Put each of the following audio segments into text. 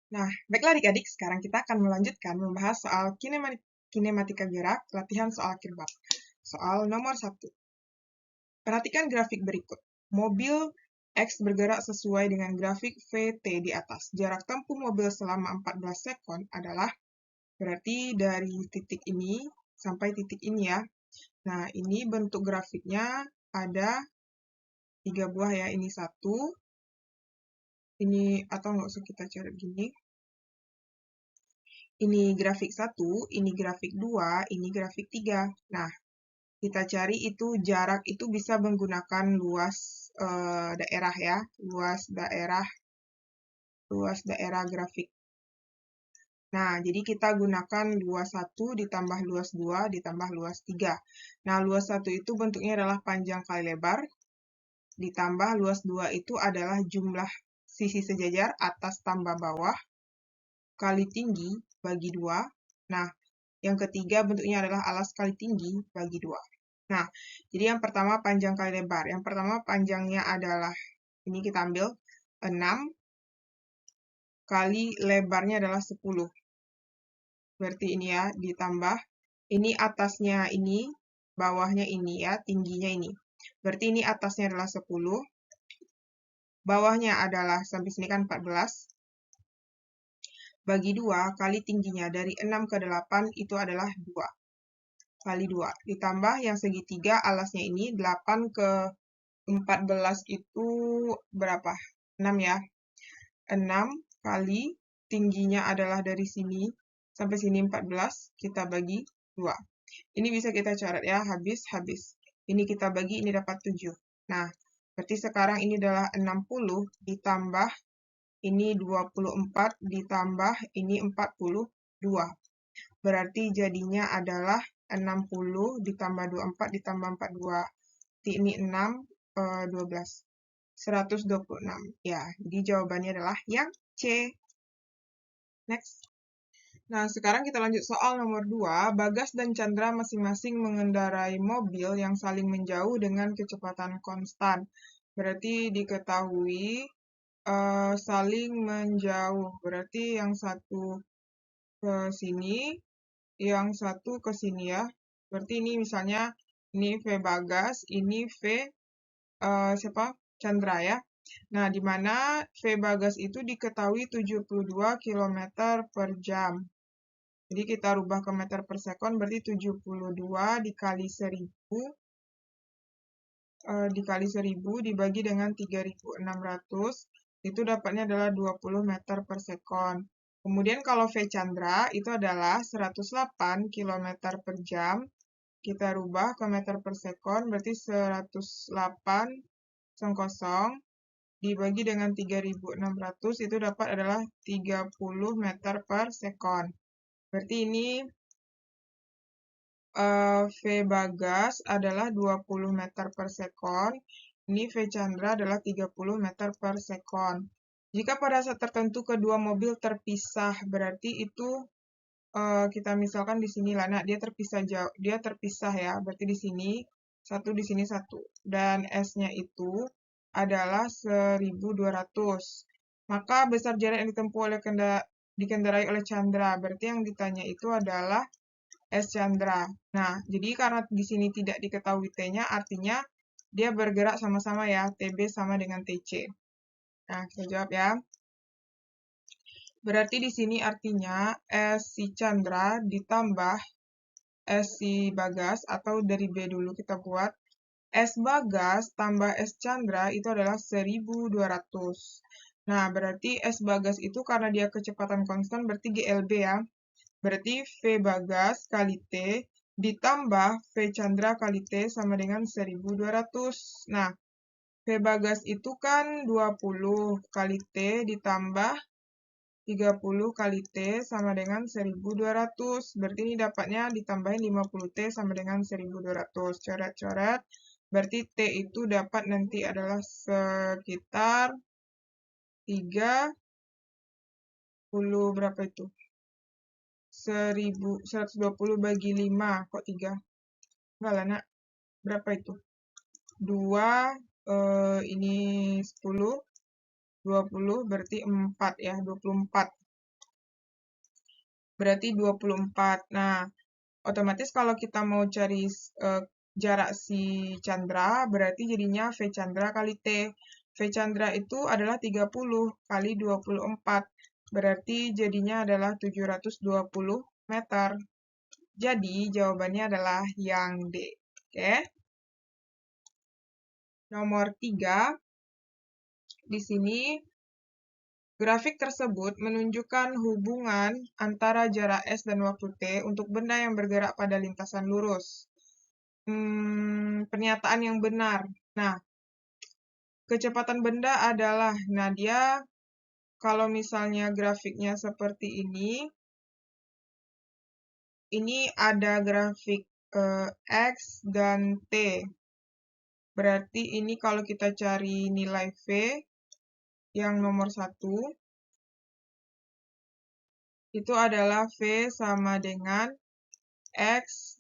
Nah, baiklah adik-adik, sekarang kita akan melanjutkan membahas soal kinematika gerak, latihan soal kirbab. Soal nomor 1. Perhatikan grafik berikut. Mobil X bergerak sesuai dengan grafik VT di atas. Jarak tempuh mobil selama 14 sekon adalah, berarti dari titik ini sampai titik ini ya. Nah, ini bentuk grafiknya ada 3 buah ya. Ini 1, ini atau nggak usah kita cari gini. Ini grafik 1, ini grafik 2, ini grafik 3. Nah, kita cari itu jarak itu bisa menggunakan luas daerah ya, luas daerah grafik. Nah, jadi kita gunakan luas 1 ditambah luas 2 ditambah luas 3. Nah, luas 1 itu bentuknya adalah panjang kali lebar, ditambah luas 2 itu adalah jumlah sisi sejajar atas tambah bawah, kali tinggi bagi 2. Nah, yang ketiga bentuknya adalah alas kali tinggi bagi 2. Nah, jadi yang pertama panjang kali lebar. Yang pertama panjangnya adalah, ini kita ambil 6 kali lebarnya adalah 10. Berarti ini ya, ditambah. Ini atasnya ini, bawahnya ini ya, tingginya ini. Berarti ini atasnya adalah 10. Bawahnya adalah, sampai sini kan 14. Bagi 2 kali tingginya dari 6 ke 8 itu adalah 2. Kali 2. Ditambah yang segitiga alasnya ini, 8 ke 14 itu berapa? 6 ya. 6 kali tingginya adalah dari sini sampai sini 14, kita bagi 2. Ini bisa kita coret ya, habis. Ini kita bagi, ini dapat 7. Nah, berarti sekarang ini adalah 60 ditambah ini 24 ditambah ini 42. Berarti jadinya adalah 60 ditambah 24 ditambah 42. Ini 6, 12. 126. Ya, jadi jawabannya adalah yang C. Next. Nah, sekarang kita lanjut soal nomor 2. Bagas dan Chandra masing-masing mengendarai mobil yang saling menjauh dengan kecepatan konstan. Berarti diketahui saling menjauh. Berarti yang satu ke sini, yang satu ke sini ya. Berarti ini misalnya ini V Bagas, ini V siapa? Chandra ya. Nah, di mana V Bagas itu diketahui 72 km per jam. Jadi kita rubah ke meter per sekon, berarti 72 dikali 1000, dikali 1000 dibagi dengan 3600, itu dapatnya adalah 20 meter per sekon. Kemudian kalau V Chandra itu adalah 108 km per jam, kita rubah ke meter per sekon, berarti 108 kosong dibagi dengan 3600 itu dapat adalah 30 meter per sekon. Berarti ini V Bagas adalah 20 meter per sekon, ini V Chandra adalah 30 meter per sekon. Jika pada saat tertentu kedua mobil terpisah, berarti itu kita misalkan di sini lah, nah dia terpisah jauh, dia terpisah ya, berarti di sini satu, di sini satu, dan S-nya itu adalah 1200. Maka besar jarak yang ditempuh oleh dikendarai oleh Chandra, berarti yang ditanya itu adalah S Chandra. Nah, jadi karena di sini tidak diketahui T-nya, artinya dia bergerak sama-sama ya, TB sama dengan TC. Nah, kita jawab ya. Berarti di sini artinya S si Chandra ditambah S si Bagas, atau dari B dulu kita buat. S Bagas tambah S Chandra itu adalah 1200. Nah, berarti S Bagas itu karena dia kecepatan konstan, berarti GLB ya. Berarti V Bagas kali T ditambah V Chandra kali T sama dengan 1200. Nah, V Bagas itu kan 20 kali T ditambah 30 kali T sama dengan 1200. Berarti ini dapatnya ditambahin 50 T sama dengan 1200. Coret-coret. Berarti T itu dapat nanti adalah sekitar 30 berapa itu? 120 bagi 5, kok 3? Enggak lah, nak. Berapa itu? 2, ini 10, 20, berarti 4 ya, 24. berarti 24. Nah, otomatis kalau kita mau cari jarak si Chandra, berarti jadinya V Chandra kali T. V Chandra itu adalah 30 kali 24. Berarti jadinya adalah 720 meter. Jadi jawabannya adalah yang D. Oke. Nomor 3. Di sini grafik tersebut menunjukkan hubungan antara jarak S dan waktu T untuk benda yang bergerak pada lintasan lurus. Pernyataan yang benar. Nah, kecepatan benda adalah, nah dia kalau misalnya grafiknya seperti ini ada grafik X dan T. Berarti ini kalau kita cari nilai V yang nomor 1, itu adalah V sama dengan X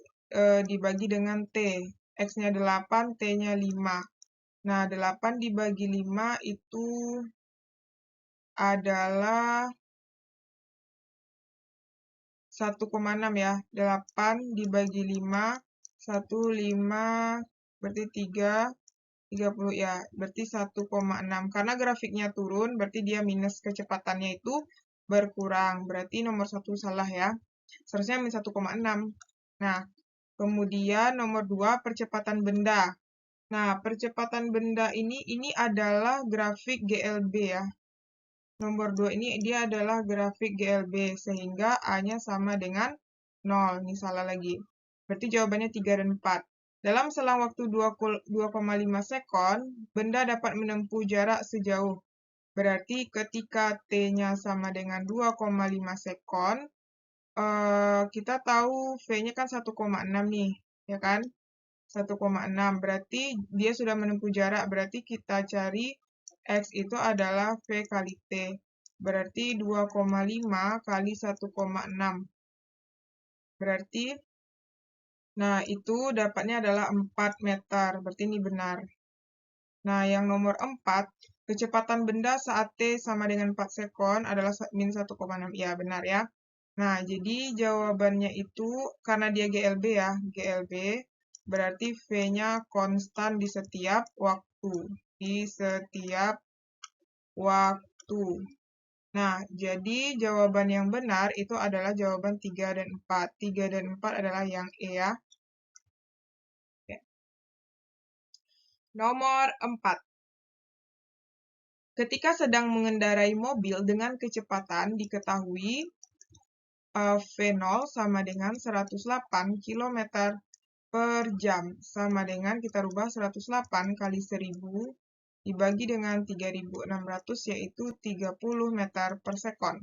dibagi dengan T. X-nya 8, T-nya 5. Nah, 8 dibagi 5 itu adalah 1,6 ya. 8 dibagi 5, 1, 5, berarti 30 ya. Berarti 1,6. Karena grafiknya turun, berarti dia minus kecepatannya itu berkurang. Berarti nomor 1 salah ya. Seharusnya minus 1,6. Nah, kemudian nomor 2, percepatan benda. Nah, percepatan benda ini adalah grafik GLB ya. Nomor 2 ini dia adalah grafik GLB, sehingga A-nya sama dengan 0. Ini salah lagi. Berarti jawabannya 3 dan 4. Dalam selang waktu 2,5 sekon, benda dapat menempuh jarak sejauh. Berarti ketika T-nya sama dengan 2,5 sekon, kita tahu V-nya kan 1,6 nih, ya kan? 1,6. Berarti dia sudah menempuh jarak. Berarti kita cari X itu adalah V kali T. Berarti 2,5 kali 1,6. Berarti, nah itu dapatnya adalah 4 meter. Berarti ini benar. Nah, yang nomor 4, kecepatan benda saat T sama dengan 4 sekon adalah min 1,6. Ya, benar ya. Nah, jadi jawabannya itu, karena dia GLB ya, GLB, berarti V-nya konstan di setiap waktu. Di setiap waktu. Nah, jadi jawaban yang benar itu adalah jawaban 3 dan 4. 3 dan 4 adalah yang E ya. Oke. Nomor 4. Ketika sedang mengendarai mobil dengan kecepatan diketahui V0 sama dengan 108 km per jam. Sama dengan kita rubah 108 kali 1000 dibagi dengan 3600 yaitu 30 meter per sekon.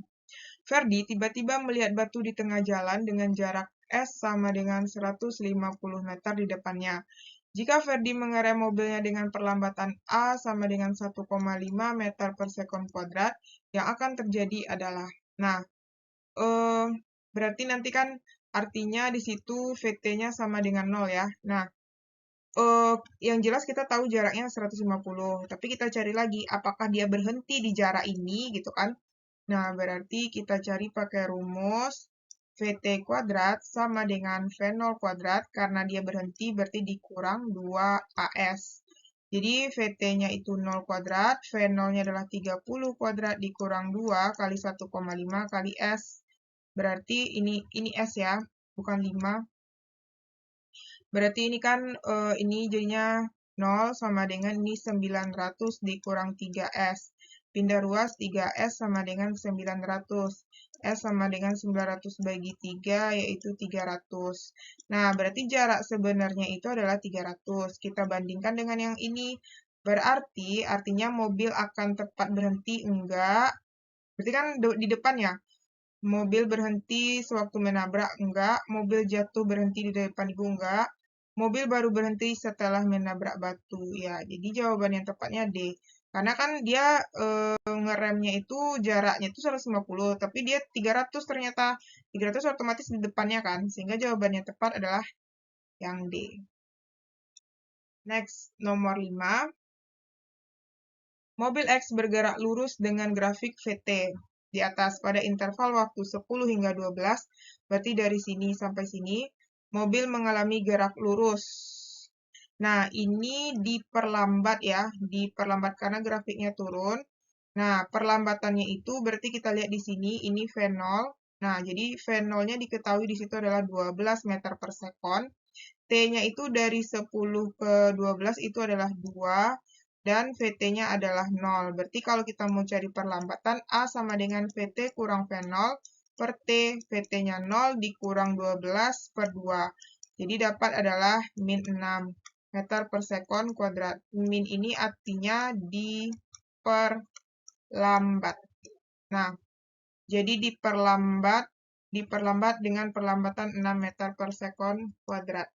Ferdi tiba-tiba melihat batu di tengah jalan dengan jarak S sama dengan 150 meter di depannya. Jika Ferdi mengerem mobilnya dengan perlambatan A sama dengan 1,5 meter per sekon kuadrat, yang akan terjadi adalah, nah, berarti nanti kan artinya di situ VT-nya sama dengan 0 ya. Nah, yang jelas kita tahu jaraknya 150, tapi kita cari lagi apakah dia berhenti di jarak ini gitu kan. Nah, berarti kita cari pakai rumus VT kuadrat sama dengan V0 kuadrat, karena dia berhenti berarti dikurang 2AS. Jadi VT-nya itu 0 kuadrat, V0-nya adalah 30 kuadrat dikurang 2 kali 1,5 kali S. Berarti ini S ya, bukan 5. Berarti ini kan ini jadinya 0 sama dengan ini 900 dikurang 3S. Pindah ruas 3S sama dengan 900. S sama dengan 900 bagi 3 yaitu 300. Nah, berarti jarak sebenarnya itu adalah 300. Kita bandingkan dengan yang ini. Berarti artinya mobil akan tepat berhenti enggak? Berarti kan di depan ya. Mobil berhenti sewaktu menabrak enggak? Mobil jatuh berhenti di depan ibu enggak? Mobil baru berhenti setelah menabrak batu. Ya, jadi jawaban yang tepatnya D. Karena kan dia ngeremnya itu jaraknya itu 150, tapi dia 300 ternyata. 300 otomatis di depannya kan. Sehingga jawaban yang tepat adalah yang D. Next, nomor 5. Mobil X bergerak lurus dengan grafik VT. di atas pada interval waktu 10 hingga 12, berarti dari sini sampai sini, mobil mengalami gerak lurus. Nah, ini diperlambat ya, diperlambat karena grafiknya turun. Nah, perlambatannya itu berarti kita lihat di sini, ini V0. Nah, jadi V0-nya diketahui di situ adalah 12 meter per sekon. T-nya itu dari 10 ke 12 itu adalah 2, dan VT-nya adalah 0. Berarti kalau kita mau cari perlambatan, A sama dengan VT kurang V0 per T. VT-nya 0 dikurang 12 per 2. Jadi dapat adalah min 6 meter per sekon kuadrat. Min ini artinya diperlambat. Nah, jadi diperlambat dengan perlambatan 6 meter per sekon kuadrat.